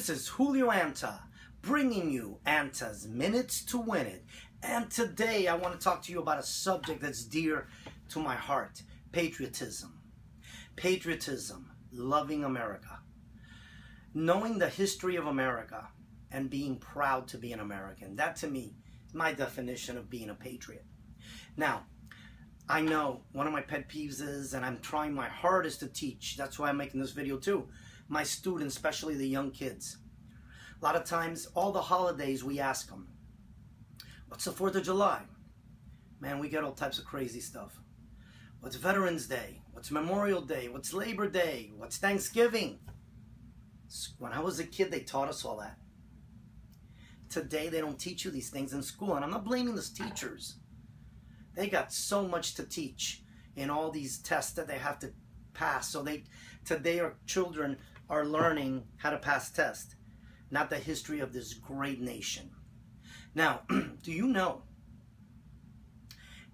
This is Julio Anta, bringing you Anta's Minutes to Win It. And today I want to talk to you about a subject that's dear to my heart, patriotism. Patriotism, loving America. Knowing the history of America and being proud to be an American. That to me is my definition of being a patriot. Now, I know one of my pet peeves is, and I'm trying my hardest to teach, that's why I'm making this video too, my students, especially the young kids. A lot of times, all the holidays we ask them, what's the 4th of July? Man, we get all types of crazy stuff. What's Veterans Day? What's Memorial Day? What's Labor Day? What's Thanksgiving? When I was a kid, they taught us all that. Today, they don't teach you these things in school, and I'm not blaming the teachers. They got so much to teach in all these tests that they have to pass. So today our children are learning how to pass tests, not the history of this great nation. Now, do you know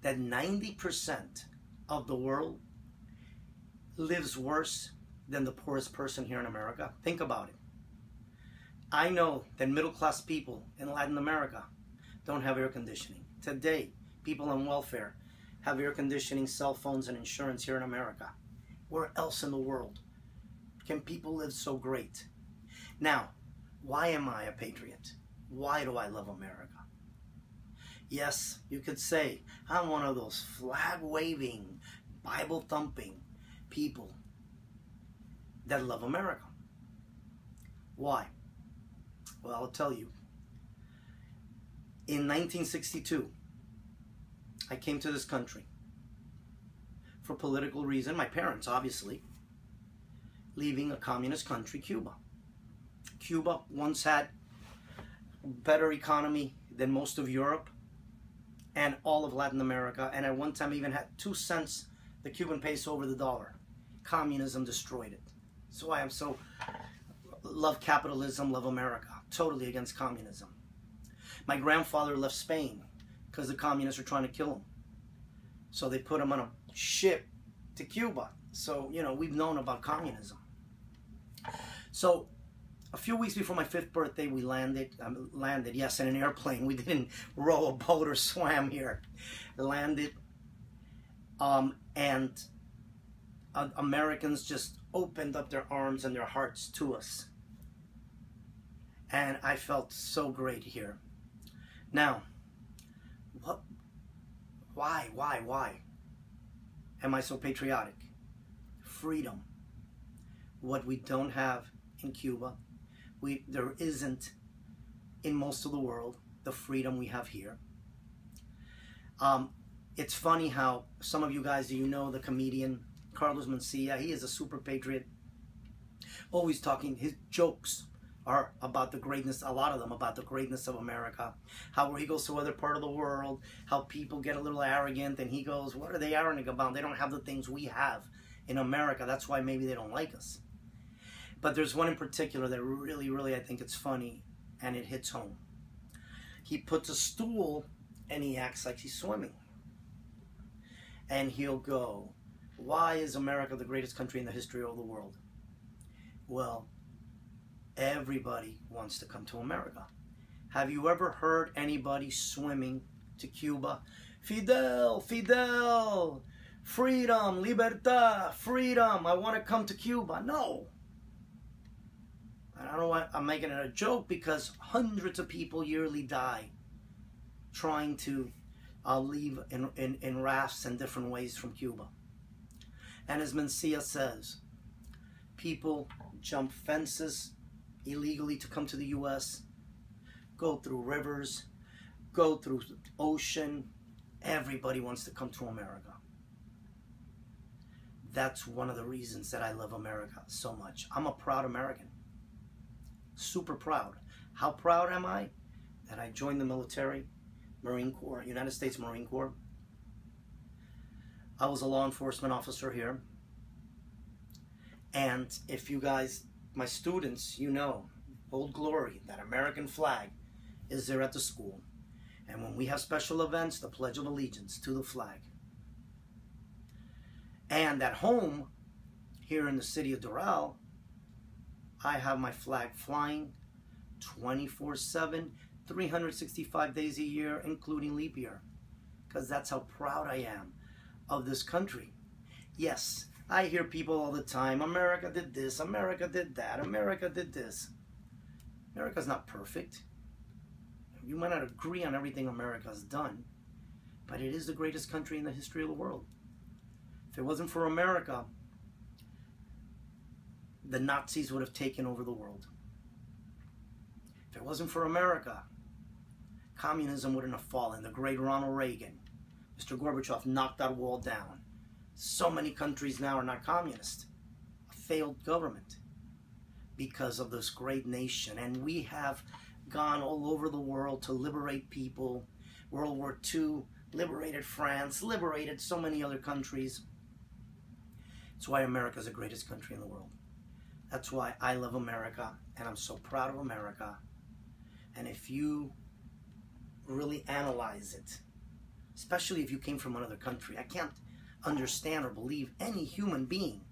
that 90% of the world lives worse than the poorest person here in America? Think about it. I know that middle-class people in Latin America don't have air conditioning. Today, people on welfare have air conditioning, cell phones, and insurance here in America. Where else in the world can people live so great? Now, why am I a patriot? Why do I love America? Yes, you could say I'm one of those flag-waving, Bible-thumping people that love America. Why? Well, I'll tell you. In 1962, I came to this country for political reason. My parents, obviously, leaving a communist country, Cuba. Cuba once had a better economy than most of Europe and all of Latin America, and at one time even had 2 cents, the Cuban peso over the dollar. Communism destroyed it. That's why I'm so love capitalism, love America. Totally against communism. My grandfather left Spain because the communists were trying to kill him. So they put him on a ship to Cuba. So, you know, we've known about communism. So, a few weeks before my 5th birthday, we landed, yes, in an airplane. We didn't row a boat or swam here. Landed, and Americans just opened up their arms and their hearts to us. And I felt so great here. Now, why am I so patriotic? Freedom. What we don't have in Cuba, there isn't in most of the world, the freedom we have here. It's funny how some of you guys, do you know the comedian Carlos Mencia? He is a super patriot. Always talking, his jokes are about the greatness, a lot of them about the greatness of America. How where he goes to other part of the world, how people get a little arrogant, and he goes, what are they arrogant about? They don't have the things we have in America. That's why maybe they don't like us. But there's one in particular that really, I think it's funny, and it hits home. He puts a stool, and he acts like he's swimming. And he'll go, why is America the greatest country in the history of the world? Well, everybody wants to come to America. Have you ever heard anybody swimming to Cuba? Fidel, Fidel, freedom, libertad, freedom, I want to come to Cuba. No. I don't know why I'm making it a joke, because hundreds of people yearly die trying to leave in rafts and different ways from Cuba. And as Mencia says, people jump fences illegally to come to the U.S., go through rivers, go through the ocean. Everybody wants to come to America. That's one of the reasons that I love America so much. I'm a proud American. Super proud. How proud am I? That I joined the military, Marine Corps, United States Marine Corps. I was a law enforcement officer here. And if you guys, my students, you know, Old Glory, that American flag is there at the school. And when we have special events, the Pledge of Allegiance to the flag. And at home, here in the city of Doral, I have my flag flying 24/7, 365 days a year, including leap year. Because that's how proud I am of this country. Yes, I hear people all the time, America did this, America did that, America did this. America's not perfect. You might not agree on everything America's done, but it is the greatest country in the history of the world. If it wasn't for America, the Nazis would have taken over the world. If it wasn't for America, communism wouldn't have fallen. The great Ronald Reagan, Mr. Gorbachev knocked that wall down. So many countries now are not communist. A failed government because of this great nation. And we have gone all over the world to liberate people. World War II liberated France, liberated so many other countries. That's why America is the greatest country in the world. That's why I love America, and I'm so proud of America. And if you really analyze it, especially if you came from another country, I can't understand or believe any human being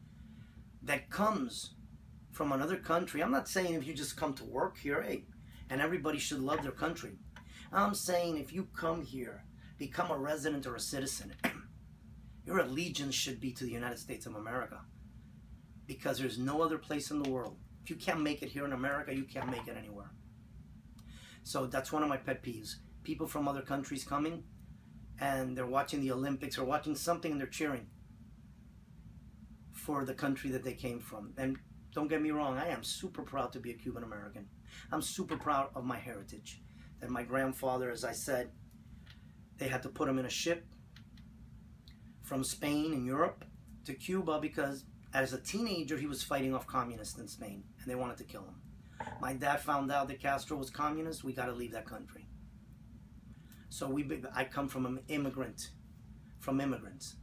that comes from another country. I'm not saying if you just come to work here, hey, and everybody should love their country. I'm saying if you come here, become a resident or a citizen, your allegiance should be to the United States of America, because there's no other place in the world. If you can't make it here in America, you can't make it anywhere. So that's one of my pet peeves. People from other countries coming and they're watching the Olympics or watching something and they're cheering for the country that they came from. And don't get me wrong, I am super proud to be a Cuban American. I'm super proud of my heritage. That my grandfather, as I said, they had to put him in a ship from Spain and Europe to Cuba because as a teenager he was fighting off communists in Spain and they wanted to kill him. My dad found out that Castro was communist. We got to leave that country. So I come from an immigrant, from immigrants.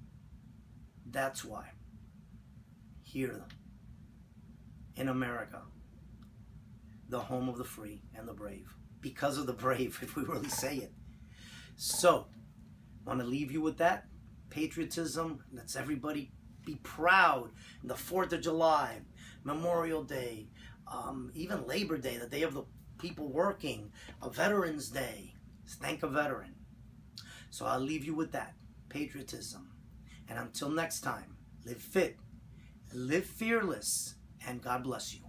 That's why here in America, the home of the free and the brave, because of the brave, if we really say it. So I want to leave you with that. Patriotism. Let's everybody be proud. The 4th of July, Memorial Day, even Labor Day, the day of the people working, a Veterans Day. Thank a veteran. So I'll leave you with that. Patriotism. And until next time, live fit, live fearless, and God bless you.